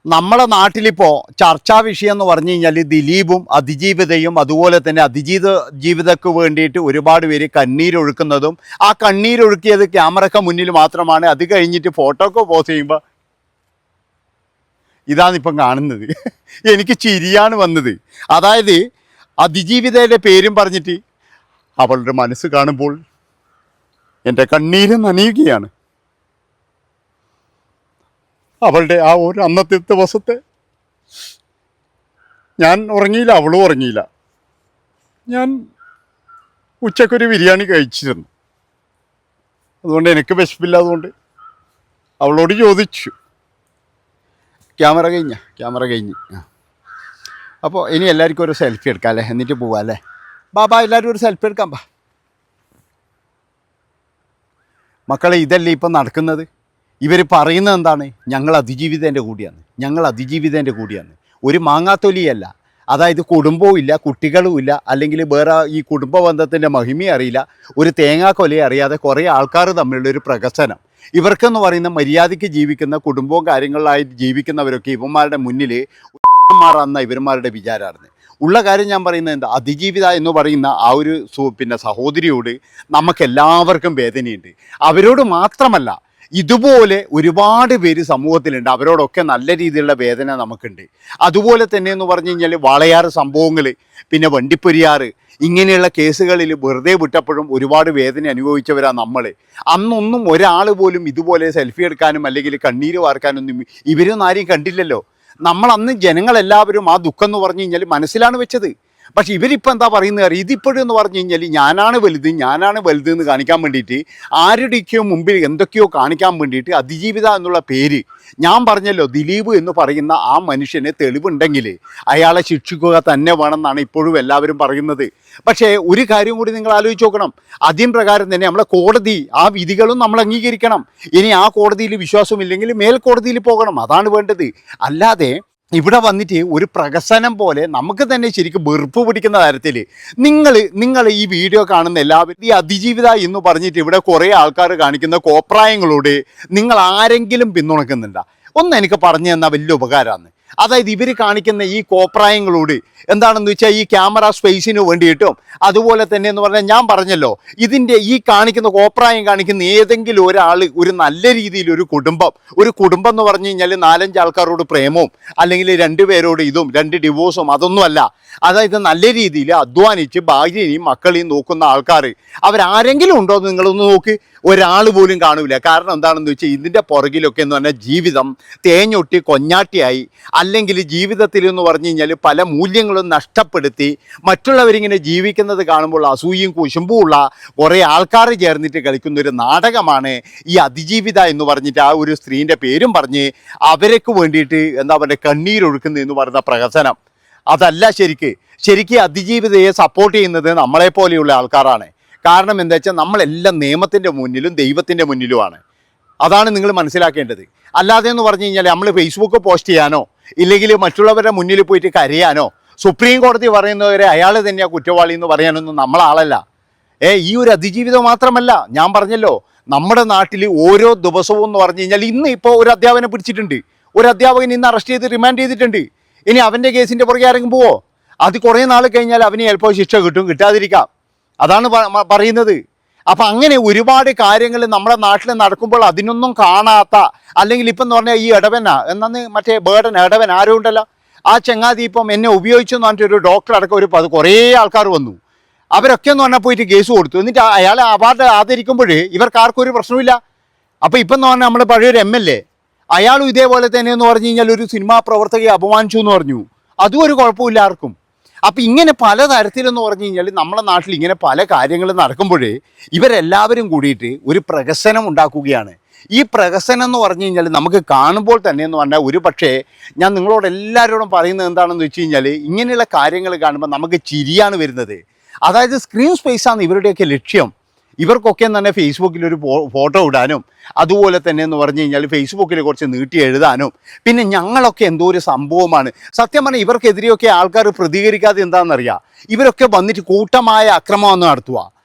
നമ്മളെ നാട്ടിലിപ്പോൾ ചർച്ചാ വിഷയം എന്ന് പറഞ്ഞു കഴിഞ്ഞാൽ ദിലീപും അതിജീവിതയും അതുപോലെ തന്നെ ജീവിതക്ക് വേണ്ടിയിട്ട് ഒരുപാട് പേര് കണ്ണീരൊഴുക്കുന്നതും ആ കണ്ണീരൊഴുക്കിയത് ക്യാമറയ്ക്ക് മുന്നിൽ മാത്രമാണ്. അത് കഴിഞ്ഞിട്ട് ഫോട്ടോക്ക് പോസ്റ്റ് ചെയ്യുമ്പോൾ ഇതാണിപ്പം കാണുന്നത്. എനിക്ക് ചിരിയാണ് വന്നത്. അതായത് അതിജീവിതയുടെ പേരും പറഞ്ഞിട്ട് അവളുടെ മനസ്സ് കാണുമ്പോൾ എൻ്റെ കണ്ണീര് നനയുകയാണ്. അവളുടെ ആ ഒരു അന്നത്തെ ദിവസത്തെ ഞാൻ ഉറങ്ങിയില്ല, അവളും ഉറങ്ങിയില്ല. ഞാൻ ഉച്ചക്കൊരു ബിരിയാണി കഴിച്ചിരുന്നു. അതുകൊണ്ട് എനിക്ക് വിശപ്പില്ല. അതുകൊണ്ട് അവളോട് ചോദിച്ചു. ക്യാമറ കഴിഞ്ഞ് അപ്പോൾ ഇനി എല്ലാവർക്കും ഒരു സെൽഫി എടുക്കാം അല്ലേ, എന്നിട്ട് പോവാം അല്ലേ. ബാ എല്ലാവരും ഒരു സെൽഫി എടുക്കാം ബാ. മക്കളെ, ഇതല്ലേ ഇപ്പം നടക്കുന്നത്. ഇവർ പറയുന്നത് എന്താണ്? ഞങ്ങൾ അതിജീവിതേൻ്റെ കൂടിയാണ്. ഒരു മാങ്ങാത്തൊലിയല്ല. അതായത് കുടുംബവും ഇല്ല, കുട്ടികളും ഇല്ല, അല്ലെങ്കിൽ വേറെ ഈ കുടുംബ ബന്ധത്തിൻ്റെ മഹിമയും അറിയില്ല, ഒരു തേങ്ങാക്കൊലയും അറിയാതെ കുറേ ആൾക്കാർ തമ്മിലുള്ളൊരു പ്രകസനം. ഇവർക്കെന്ന് പറയുന്ന മര്യാദയ്ക്ക് ജീവിക്കുന്ന കുടുംബവും കാര്യങ്ങളിലായിട്ട് ജീവിക്കുന്നവരൊക്കെ ഇവന്മാരുടെ മുന്നിൽ മാറാന്ന ഇവന്മാരുടെ വിചാരമാണ്. ഉള്ള കാര്യം ഞാൻ പറയുന്നത് എന്താ, അതിജീവിത എന്ന് പറയുന്ന ആ ഒരു സഹോദരിയോട് നമുക്കെല്ലാവർക്കും വേദനയുണ്ട്. അവരോട് മാത്രമല്ല, ഇതുപോലെ ഒരുപാട് പേര് സമൂഹത്തിലുണ്ട്. അവരോടൊക്കെ നല്ല രീതിയിലുള്ള വേദന നമുക്കുണ്ട്. അതുപോലെ തന്നെ എന്ന് പറഞ്ഞു കഴിഞ്ഞാൽ വാളയാറ് സംഭവങ്ങൾ, പിന്നെ വണ്ടിപ്പെരിയാറ്, ഇങ്ങനെയുള്ള കേസുകളിൽ വെറുതെ വിട്ടപ്പോഴും ഒരുപാട് വേദന അനുഭവിച്ചവരാണ് നമ്മൾ. അന്നൊന്നും ഒരാൾ പോലും ഇതുപോലെ സെൽഫി എടുക്കാനും അല്ലെങ്കിൽ കണ്ണീര് വാർക്കാനൊന്നും ഇവരൊന്നും ആരെയും കണ്ടില്ലല്ലോ. നമ്മളന്ന് ജനങ്ങളെല്ലാവരും ആ ദുഃഖം എന്ന് പറഞ്ഞു കഴിഞ്ഞാൽ മനസ്സിലാണ് വെച്ചത്. പക്ഷെ ഇവരിപ്പോൾ എന്താ പറയുന്നത്? ഇതിപ്പോഴും എന്ന് പറഞ്ഞു കഴിഞ്ഞാൽ ഞാനാണ് വലുത് എന്ന് കാണിക്കാൻ വേണ്ടിയിട്ട്, ആരുടെയൊക്കെയോ മുമ്പിൽ എന്തൊക്കെയോ കാണിക്കാൻ വേണ്ടിയിട്ട് അതിജീവിത എന്നുള്ള പേര്. ഞാൻ പറഞ്ഞല്ലോ, ദിലീപ് എന്ന് പറയുന്ന ആ മനുഷ്യന് തെളിവുണ്ടെങ്കിൽ അയാളെ ശിക്ഷിക്കുക തന്നെ വേണമെന്നാണ് ഇപ്പോഴും എല്ലാവരും പറയുന്നത്. പക്ഷേ ഒരു കാര്യം കൂടി നിങ്ങൾ ആലോചിച്ച് നോക്കണം. അതിൻ പ്രകാരം തന്നെ നമ്മളെ കോടതി ആ വിധികളും നമ്മൾ അംഗീകരിക്കണം. ഇനി ആ കോടതിയിൽ വിശ്വാസമില്ലെങ്കിൽ മേൽക്കോടതിയിൽ പോകണം. അതാണ് വേണ്ടത്. അല്ലാതെ ഇവിടെ വന്നിട്ട് ഒരു പ്രകസനം പോലെ നമുക്ക് തന്നെ ശരിക്കും വെറുപ്പ് പിടിക്കുന്ന തരത്തിൽ നിങ്ങൾ ഈ വീഡിയോ കാണുന്ന എല്ലാവരും ഈ അതിജീവിത എന്ന് പറഞ്ഞിട്ട് ഇവിടെ കുറേ ആൾക്കാർ കാണിക്കുന്ന കോപ്രായങ്ങളോട് നിങ്ങൾ ആരെങ്കിലും പിന്തുണക്കുന്നുണ്ടോ? ഒന്ന് എനിക്ക് പറഞ്ഞു തന്നാൽ വലിയ ഉപകാരമാണ്. അതായത് ഇവർ കാണിക്കുന്ന ഈ കോപ്രായങ്ങളോട് എന്താണെന്ന് വെച്ചാൽ ഈ ക്യാമറ സ്പേസിന് വേണ്ടിയിട്ടും അതുപോലെ തന്നെ എന്ന് പറഞ്ഞാൽ ഞാൻ പറഞ്ഞല്ലോ, ഇതിൻ്റെ ഈ കാണിക്കുന്ന കോപ്രായം കാണിക്കുന്ന ഏതെങ്കിലും ഒരാൾ ഒരു നല്ല രീതിയിൽ ഒരു കുടുംബം എന്ന് പറഞ്ഞു കഴിഞ്ഞാൽ 4-5 ആൾക്കാരോട് പ്രേമവും അല്ലെങ്കിൽ 2 പേരോട് ഇതും 2 ഡിവോഴ്സും അതൊന്നുമല്ല. അതായത് നല്ല രീതിയിൽ അധ്വാനിച്ച് ഭാര്യയും മക്കളെയും നോക്കുന്ന ആൾക്കാർ അവരാരെങ്കിലും ഉണ്ടോ എന്ന് നിങ്ങളൊന്ന് നോക്ക്. ഒരാൾ പോലും കാണൂല. കാരണം എന്താണെന്ന് വെച്ചാൽ ഇതിൻ്റെ പുറകിലൊക്കെ എന്ന് പറഞ്ഞാൽ ജീവിതം തേഞ്ഞൊട്ടി കൊഞ്ഞാട്ടിയായി, അല്ലെങ്കിൽ ജീവിതത്തിൽ എന്ന് പറഞ്ഞു കഴിഞ്ഞാൽ പല മൂല്യങ്ങളും നഷ്ടപ്പെടുത്തി മറ്റുള്ളവരിങ്ങനെ ജീവിക്കുന്നത് കാണുമ്പോൾ അസൂയയും കുശുമ്പുമുള്ള കുറേ ആൾക്കാർ ചേർന്നിട്ട് കളിക്കുന്ന ഒരു നാടകമാണ് ഈ അതിജീവിത എന്ന് പറഞ്ഞിട്ട് ആ ഒരു സ്ത്രീൻ്റെ പേരും പറഞ്ഞ് അവർക്ക് വേണ്ടിയിട്ട് എന്താ പറയുക കണ്ണീരൊഴുക്കുന്നത് എന്ന് പറയുന്ന പ്രഹസനം. അതല്ല ശരിക്ക് അതിജീവിതയെ സപ്പോർട്ട് ചെയ്യുന്നത് നമ്മളെപ്പോലെയുള്ള ആൾക്കാരാണ്. കാരണം എന്താ വെച്ചാൽ നമ്മളെല്ലാം നിയമത്തിൻ്റെ മുന്നിലും ദൈവത്തിൻ്റെ മുന്നിലുമാണ്. അതാണ് നിങ്ങൾ മനസ്സിലാക്കേണ്ടത്. അല്ലാതെ എന്ന് പറഞ്ഞു കഴിഞ്ഞാൽ നമ്മൾ ഫേസ്ബുക്ക് പോസ്റ്റ് ചെയ്യാനോ ഇല്ലെങ്കിൽ മറ്റുള്ളവരുടെ മുന്നിൽ പോയിട്ട് കരയാനോ സുപ്രീം കോടതി പറയുന്നവരെ അയാൾ തന്നെയാണ് കുറ്റവാളി എന്ന് പറയാനൊന്നും നമ്മളാളല്ല. ഈ ഒരു അതിജീവിതം മാത്രമല്ല, ഞാൻ പറഞ്ഞല്ലോ, നമ്മുടെ നാട്ടിൽ ഓരോ ദിവസവും എന്ന് പറഞ്ഞു കഴിഞ്ഞാൽ ഇന്ന് ഇപ്പോൾ ഒരു അധ്യാപകനെ പിടിച്ചിട്ടുണ്ട്. ഒരു അധ്യാപകൻ ഇന്ന് അറസ്റ്റ് ചെയ്ത് റിമാൻഡ് ചെയ്തിട്ടുണ്ട്. ഇനി അവൻ്റെ കേസിൻ്റെ പുറകെ ആരെങ്കിലും പോവോ? അത് കുറേ നാൾ കഴിഞ്ഞാൽ അവന് ചിലപ്പോൾ ശിക്ഷ കിട്ടാതിരിക്കാം. അതാണ് പറയുന്നത്. അപ്പം അങ്ങനെ ഒരുപാട് കാര്യങ്ങൾ നമ്മുടെ നാട്ടിൽ നടക്കുമ്പോൾ അതിനൊന്നും കാണാത്ത, അല്ലെങ്കിൽ ഇപ്പം എന്ന് പറഞ്ഞാൽ ഈ മറ്റേ ഇടവൻ ആരും ഉണ്ടല്ലോ, ആ ചങ്ങാതി ഇപ്പം എന്നെ ഉപയോഗിച്ചെന്ന് പറഞ്ഞിട്ട് ഒരു ഡോക്ടർ അടക്കം കുറേ ആൾക്കാർ വന്നു. അവരൊക്കെ എന്ന് പറഞ്ഞാൽ പോയിട്ട് കേസ് കൊടുത്തു. എന്നിട്ട് അയാളെ അവാർഡ് ആദരിക്കുമ്പോൾ ഇവർക്കാർക്കും ഒരു പ്രശ്നമില്ല. അപ്പോൾ ഇപ്പം എന്ന് പറഞ്ഞാൽ നമ്മുടെ പഴയൊരു MLA അയാളും ഇതേപോലെ തന്നെ എന്ന് പറഞ്ഞു കഴിഞ്ഞാൽ ഒരു സിനിമാ പ്രവർത്തകയെ അപമാനിച്ചു എന്ന് പറഞ്ഞു. അതും ഒരു കുഴപ്പമില്ല ആർക്കും. അപ്പം ഇങ്ങനെ പലതരത്തിലെന്ന് പറഞ്ഞു കഴിഞ്ഞാൽ നമ്മുടെ നാട്ടിൽ ഇങ്ങനെ പല കാര്യങ്ങളും നടക്കുമ്പോൾ ഇവരെല്ലാവരും കൂടിയിട്ട് ഒരു പ്രഹസനം ഉണ്ടാക്കുകയാണ്. ഈ പ്രഹസനം എന്ന് പറഞ്ഞു കഴിഞ്ഞാൽ നമുക്ക് കാണുമ്പോൾ തന്നെ എന്ന് പറഞ്ഞാൽ ഒരു പക്ഷേ ഞാൻ നിങ്ങളോട് എല്ലാവരോടും പറയുന്നത് എന്താണെന്ന് വെച്ച് കഴിഞ്ഞാൽ ഇങ്ങനെയുള്ള കാര്യങ്ങൾ കാണുമ്പോൾ നമുക്ക് ചിരിയാണ് വരുന്നത്. അതായത് സ്ക്രീൻ സ്പേസാണ് ഇവരുടെയൊക്കെ ലക്ഷ്യം. ഇവർക്കൊക്കെ തന്നെ ഫേസ്ബുക്കിലൊരു ഫോട്ടോ ഇടാനും അതുപോലെ തന്നെ എന്ന് പറഞ്ഞു കഴിഞ്ഞാൽ ഫേസ്ബുക്കിൽ കുറച്ച് നീട്ടി എഴുതാനും, പിന്നെ ഞങ്ങളൊക്കെ എന്തോ ഒരു സംഭവമാണ്. സത്യം പറഞ്ഞാൽ ഇവർക്കെതിരെയൊക്കെ ആൾക്കാർ പ്രതികരിക്കാതെ എന്താണെന്നറിയാം, ഇവരൊക്കെ വന്നിട്ട് കൂട്ടമായ അക്രമമൊന്നും നടത്തുക.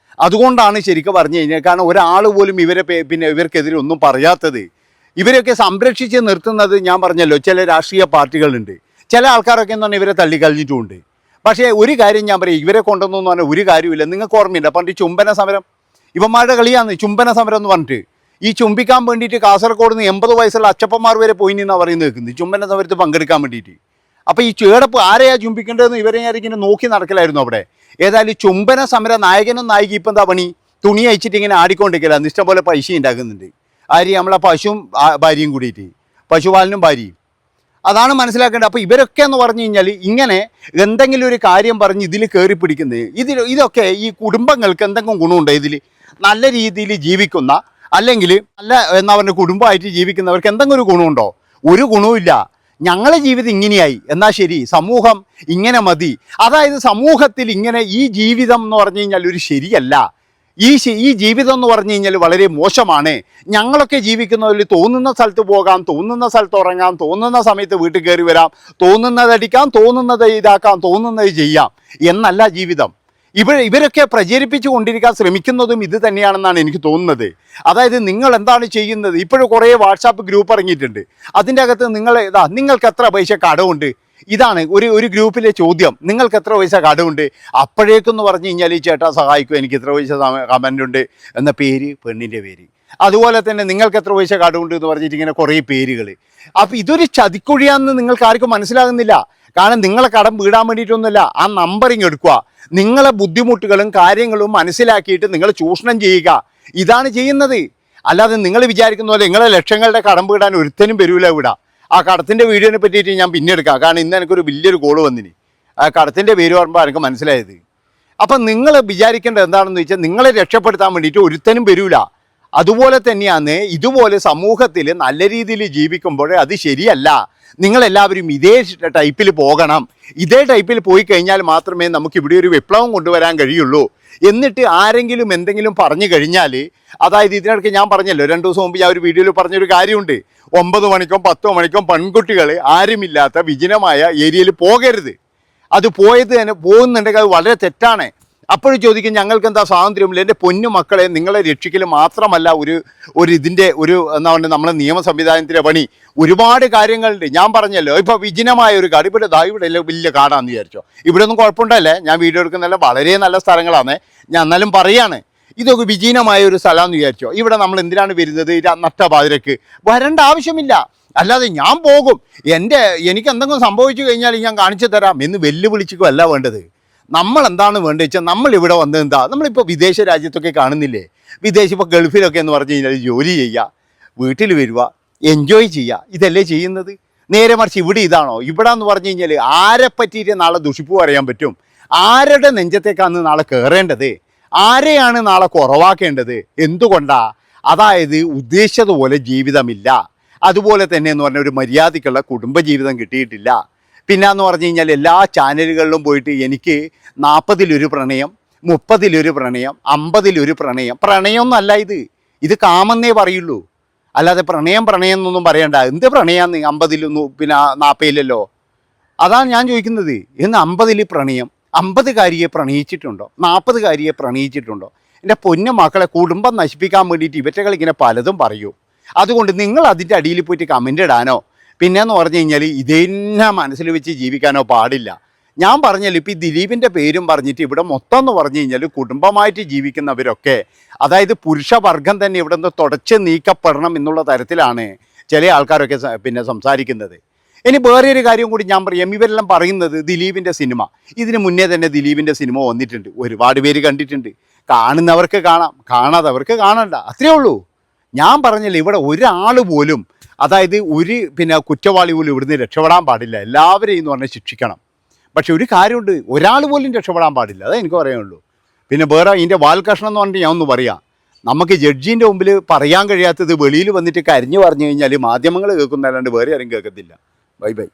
അതുകൊണ്ടാണ് ശരിക്കും പറഞ്ഞു കഴിഞ്ഞാൽ, കാരണം ഒരാൾ പോലും ഇവർക്കെതിരെ ഒന്നും പറയാത്തത്. ഇവരൊക്കെ സംരക്ഷിച്ച് നിർത്തുന്നത് ഞാൻ പറഞ്ഞല്ലോ ചില രാഷ്ട്രീയ പാർട്ടികളുണ്ട്, ചില ആൾക്കാരൊക്കെ എന്ന് പറഞ്ഞാൽ ഇവരെ തള്ളിക്കളഞ്ഞിട്ടുമുണ്ട്. പക്ഷേ ഒരു കാര്യം ഞാൻ പറയും, ഇവരെ കൊണ്ടൊന്നും പറഞ്ഞാൽ ഒരു കാര്യമില്ല. നിങ്ങൾക്ക് ഓർമ്മയില്ല പണ്ട് ഈ ചുംബന സമരം, ഇവന്മാരുടെ കളിയാണ് ചുംബന സമരം എന്ന് പറഞ്ഞിട്ട്. ഈ ചുംബിക്കാൻ വേണ്ടിയിട്ട് കാസർഗോഡ് നിന്ന് 80 വയസ്സുള്ള അച്ചപ്പന്മാർ വരെ പോയി നിന്നാണ് പറയുന്നത് കേൾക്കുന്നത് ചുംബന സമരത്ത് പങ്കെടുക്കാൻ വേണ്ടിയിട്ട്. അപ്പോൾ ഈ ചേടപ്പ് ആരെയാ ചുംബിക്കേണ്ടതെന്ന് ഇവരെ ഞാൻ ഇങ്ങനെ നോക്കി നടക്കലായിരുന്നു അവിടെ. ഏതായാലും ചുംബന സമര നായകനും നായിക ഇപ്പം എന്താ പണി, തുണി അയച്ചിട്ട് ഇങ്ങനെ ആടിക്കൊണ്ടിരിക്കലാണ്, ഇഷ്ടംപോലെ പൈസ ഉണ്ടാക്കുന്നുണ്ട്. ആര്, നമ്മളെ പശുവും ഭാര്യയും കൂടിയിട്ട്, പശുപാലനും ഭാര്യയും. അതാണ് മനസ്സിലാക്കേണ്ടത്. അപ്പോൾ ഇവരൊക്കെ എന്ന് പറഞ്ഞു കഴിഞ്ഞാൽ ഇങ്ങനെ എന്തെങ്കിലും ഒരു കാര്യം പറഞ്ഞ് ഇതിൽ കയറി പിടിക്കുന്നത്, ഇതൊക്കെ ഈ കുടുംബങ്ങൾക്ക് എന്തെങ്കിലും ഗുണമുണ്ടോ ഇതിൽ? നല്ല രീതിയിൽ ജീവിക്കുന്ന അല്ലെങ്കിൽ നല്ല എന്താ പറയുക കുടുംബമായിട്ട് ജീവിക്കുന്നവർക്ക് എന്തെങ്കിലും ഒരു ഗുണമുണ്ടോ? ഒരു ഗുണവുമില്ല. ഞങ്ങളെ ജീവിതം ഇങ്ങനെയായി, എന്നാൽ ശരി സമൂഹം ഇങ്ങനെ മതി. അതായത് സമൂഹത്തിൽ ഇങ്ങനെ ഈ ജീവിതം എന്ന് പറഞ്ഞു കഴിഞ്ഞാൽ ഒരു ശരിയല്ല, ഈ ജീവിതം എന്ന് പറഞ്ഞു കഴിഞ്ഞാൽ വളരെ മോശമാണ്. ഞങ്ങളൊക്കെ ജീവിക്കുന്നതിൽ തോന്നുന്ന സ്ഥലത്ത് പോകാം, തോന്നുന്ന സ്ഥലത്ത് ഉറങ്ങാം, തോന്നുന്ന സമയത്ത് വീട്ടിൽ കയറി വരാം, തോന്നുന്നത് അടിക്കാം, തോന്നുന്നത് ഇതാക്കാം, തോന്നുന്നത് ചെയ്യാം എന്നല്ല ജീവിതം. ഇവരൊക്കെ പ്രചരിപ്പിച്ചു കൊണ്ടിരിക്കാൻ ശ്രമിക്കുന്നതും ഇത് തന്നെയാണെന്നാണ് എനിക്ക് തോന്നുന്നത്. അതായത് നിങ്ങൾ എന്താണ് ചെയ്യുന്നത്? ഇപ്പോഴും കുറേ വാട്സാപ്പ് ഗ്രൂപ്പ് ഇറങ്ങിയിട്ടുണ്ട്. അതിൻ്റെ അകത്ത് നിങ്ങൾക്ക് എത്ര പൈസ കടമുണ്ട്, ഇതാണ് ഒരു ഗ്രൂപ്പിലെ ചോദ്യം. നിങ്ങൾക്ക് എത്ര പൈസ കടമുണ്ട്? അപ്പോഴേക്കെന്ന് പറഞ്ഞു കഴിഞ്ഞാൽ ഈ ചേട്ടാ സഹായിക്കും, എനിക്ക് ഇത്ര പൈസ കമൻ്റ് ഉണ്ട് എന്ന പേര്, പെണ്ണിൻ്റെ പേര്. അതുപോലെ തന്നെ നിങ്ങൾക്ക് എത്ര പൈസ കടമുണ്ട് എന്ന് പറഞ്ഞിട്ട് ഇങ്ങനെ കുറേ പേരുകൾ. അപ്പോൾ ഇതൊരു ചതിക്കുഴിയാണെന്ന് നിങ്ങൾക്ക് ആർക്കും മനസ്സിലാകുന്നില്ല. കാരണം നിങ്ങളെ കടം വീടാൻ വേണ്ടിയിട്ടൊന്നുമില്ല, ആ നമ്പറിങ് എടുക്കുക, നിങ്ങളെ ബുദ്ധിമുട്ടുകളും കാര്യങ്ങളും മനസ്സിലാക്കിയിട്ട് നിങ്ങൾ ചൂഷണം ചെയ്യുക, ഇതാണ് ചെയ്യുന്നത്. അല്ലാതെ നിങ്ങൾ വിചാരിക്കുന്ന പോലെ നിങ്ങളെ ലക്ഷങ്ങളുടെ കടം വീടാൻ ഒരുത്തനും വരൂല ഇവിടെ. ആ കടത്തിൻ്റെ വീഡിയോനെ പറ്റിയിട്ട് ഞാൻ പിന്നെ എടുക്കാം, കാരണം ഇന്ന് എനിക്കൊരു വലിയൊരു കോള് വന്നിന്. ആ കടത്തിൻ്റെ പേര് പറയുമ്പോൾ എനിക്ക് മനസ്സിലായത്. അപ്പം നിങ്ങൾ വിചാരിക്കേണ്ടത് എന്താണെന്ന് വെച്ചാൽ നിങ്ങളെ രക്ഷപ്പെടുത്താൻ വേണ്ടിയിട്ട് ഒരുത്തനും വരൂല. അതുപോലെ തന്നെയാണ് ഇതുപോലെ സമൂഹത്തിൽ നല്ല രീതിയിൽ ജീവിക്കുമ്പോൾ അത് ശരിയല്ല. നിങ്ങളെല്ലാവരും ഇതേ ടൈപ്പിൽ പോകണം. ഇതേ ടൈപ്പിൽ പോയി കഴിഞ്ഞാൽ മാത്രമേ നമുക്ക് ഇവിടെ ഒരു വിപ്ലവം കൊണ്ടുവരാൻ കഴിയുള്ളൂ. എന്നിട്ട് ആരെങ്കിലും എന്തെങ്കിലും പറഞ്ഞു കഴിഞ്ഞാൽ, അതായത് ഇതിനിടയ്ക്ക് ഞാൻ പറഞ്ഞല്ലോ 2 ദിവസം മുമ്പ് ഞാൻ ഒരു വീഡിയോയിൽ പറഞ്ഞൊരു കാര്യമുണ്ട്, 9 മണിക്കോ 10 മണിക്കോ പെൺകുട്ടികൾ ആരുമില്ലാത്ത വിജനമായ ഏരിയയിൽ പോകരുത്. അത് പോകുന്നുണ്ടെങ്കിൽ അത് വളരെ തെറ്റാണ്. അപ്പോഴും ചോദിക്കും ഞങ്ങൾക്ക് എന്താ സ്വാതന്ത്ര്യമില്ല? എൻ്റെ പൊന്നു മക്കളെ, നിങ്ങളെ രക്ഷിക്കൽ മാത്രമല്ല ഇതിൻ്റെ എന്താ പറയുക നമ്മളെ നിയമ സംവിധാനത്തിൻ്റെ പണി. ഒരുപാട് കാര്യങ്ങളുണ്ട്. ഞാൻ പറഞ്ഞല്ലോ, ഇപ്പോൾ വിജനമായ ഒരു കാട്, ഇവിടെ ഇവിടെ വലിയ കാടാണെന്ന് വിചാരിച്ചോ, ഇവിടെ ഒന്നും കുഴപ്പമുണ്ടല്ലേ, ഞാൻ വീഡിയോ എടുക്കുന്നതല്ല, വളരെ നല്ല സ്ഥലങ്ങളാണ്. ഞാൻ എന്നാലും പറയാണ്, ഇതൊക്കെ വിജീനമായ ഒരു സ്ഥലമാണെന്ന് വിചാരിച്ചോ. ഇവിടെ നമ്മൾ എന്തിനാണ് വരുന്നത്? നട്ടപാതിരക്ക് വരേണ്ട ആവശ്യമില്ല. അല്ലാതെ ഞാൻ പോകും, എനിക്ക് എന്തെങ്കിലും സംഭവിച്ചു കഴിഞ്ഞാൽ ഞാൻ കാണിച്ചു തരാം എന്ന് വെല്ലുവിളിക്കുകയല്ല വേണ്ടത്. നമ്മൾ എന്താണ് വേണ്ടത് വെച്ചാൽ നമ്മളിവിടെ വന്നത് എന്താ, നമ്മളിപ്പോൾ വിദേശ രാജ്യത്തൊക്കെ കാണുന്നില്ലേ, ഇപ്പോൾ ഗൾഫിലൊക്കെ എന്ന് പറഞ്ഞു കഴിഞ്ഞാൽ ജോലി ചെയ്യുക, വീട്ടിൽ വരിക, എൻജോയ് ചെയ്യുക, ഇതല്ലേ ചെയ്യുന്നത്. നേരെ മറിച്ച് ഇവിടെ ഇതാണോ? ഇവിടെ എന്ന് പറഞ്ഞു കഴിഞ്ഞാൽ ആരെ പറ്റിയിട്ട് നാളെ ദുഷിപ്പ് പറയാൻ പറ്റും? ആരുടെ നെഞ്ചത്തേക്കാണ് നാളെ കയറേണ്ടത്? ആരെയാണ് നാളെ കുറവാക്കേണ്ടത്? എന്തുകൊണ്ടാ? അതായത് ഉദ്ദേശിച്ചതുപോലെ ജീവിതമില്ല. അതുപോലെ തന്നെ എന്ന് പറഞ്ഞാൽ ഒരു മര്യാദയ്ക്കുള്ള കുടുംബജീവിതം കിട്ടിയിട്ടില്ല. പിന്നെന്ന് പറഞ്ഞു കഴിഞ്ഞാൽ എല്ലാ ചാനലുകളിലും പോയിട്ട് എനിക്ക് 40-ലൊരു പ്രണയം, 30-ലൊരു പ്രണയം, 50-ലൊരു പ്രണയം. പ്രണയമൊന്നുമല്ല ഇത് കാമെന്നേ പറയുള്ളൂ. അല്ലാതെ പ്രണയം എന്നൊന്നും പറയണ്ട. എന്ത് പ്രണയാന്ന് 50-ലൊന്നും പിന്നെ 40-ലല്ലോ? അതാണ് ഞാൻ ചോദിക്കുന്നത്. എന്ന് 50-ൽ പ്രണയം, 50-കാരിയെ പ്രണയിച്ചിട്ടുണ്ടോ? 40-കാരിയെ പ്രണയിച്ചിട്ടുണ്ടോ? എൻ്റെ പൊന്നു മക്കളെ, കുടുംബം നശിപ്പിക്കാൻ വേണ്ടിയിട്ട് ഇവറ്റകൾ ഇങ്ങനെ പലതും പറയൂ. അതുകൊണ്ട് നിങ്ങൾ അതിൻ്റെ അടിയിൽ പോയിട്ട് കമൻ്റ് ഇടാനോ പിന്നെയെന്ന് പറഞ്ഞു കഴിഞ്ഞാൽ ഇതെന്നെ മനസ്സിൽ വെച്ച് ജീവിക്കാനോ പാടില്ല. ഞാൻ പറഞ്ഞല്ലോ, ഇപ്പോൾ ഈ ദിലീപിൻ്റെ പേരും പറഞ്ഞിട്ട് ഇവിടെ മൊത്തം എന്ന് പറഞ്ഞു കഴിഞ്ഞാൽ കുടുംബമായിട്ട് ജീവിക്കുന്നവരൊക്കെ, അതായത് പുരുഷവർഗം തന്നെ ഇവിടെ നിന്ന് തുടച്ച് നീക്കപ്പെടണം എന്നുള്ള തരത്തിലാണ് ചില ആൾക്കാരൊക്കെ പിന്നെ സംസാരിക്കുന്നത്. ഇനി വേറെ ഒരു കാര്യം കൂടി ഞാൻ പറയാം. ഇവരെല്ലാം പറയുന്നത് ദിലീപിൻ്റെ സിനിമ, ഇതിന് മുന്നേ തന്നെ ദിലീപിൻ്റെ സിനിമ വന്നിട്ടുണ്ട്, ഒരുപാട് പേര് കണ്ടിട്ടുണ്ട്. കാണുന്നവർക്ക് കാണാം, കാണാത്തവർക്ക് കാണണ്ട, അത്രയേ ഉള്ളൂ. ഞാൻ പറഞ്ഞല്ലോ, ഇവിടെ ഒരാൾ പോലും, അതായത് പിന്നെ കുറ്റവാളി പോലും ഇവിടുന്ന് രക്ഷപ്പെടാൻ പാടില്ല. എല്ലാവരെയും എന്ന് പറഞ്ഞാൽ ശിക്ഷിക്കണം. പക്ഷെ ഒരു കാര്യമുണ്ട്, ഒരാൾ പോലും രക്ഷപ്പെടാൻ പാടില്ല, അതേ എനിക്ക് പറയാനുള്ളൂ. പിന്നെ വേറെ ഇതിൻ്റെ വാൽക്കഷ്ണം എന്ന് പറഞ്ഞിട്ട് ഞാൻ ഒന്ന് പറയാം. നമുക്ക് ജഡ്ജിൻ്റെ മുമ്പിൽ പറയാൻ കഴിയാത്തത് വെളിയിൽ വന്നിട്ട് കരഞ്ഞു പറഞ്ഞു കഴിഞ്ഞാൽ മാധ്യമങ്ങൾ കേൾക്കുന്നതല്ലാണ്ട് വേറെ ആരും കേൾക്കത്തില്ല. Bye bye.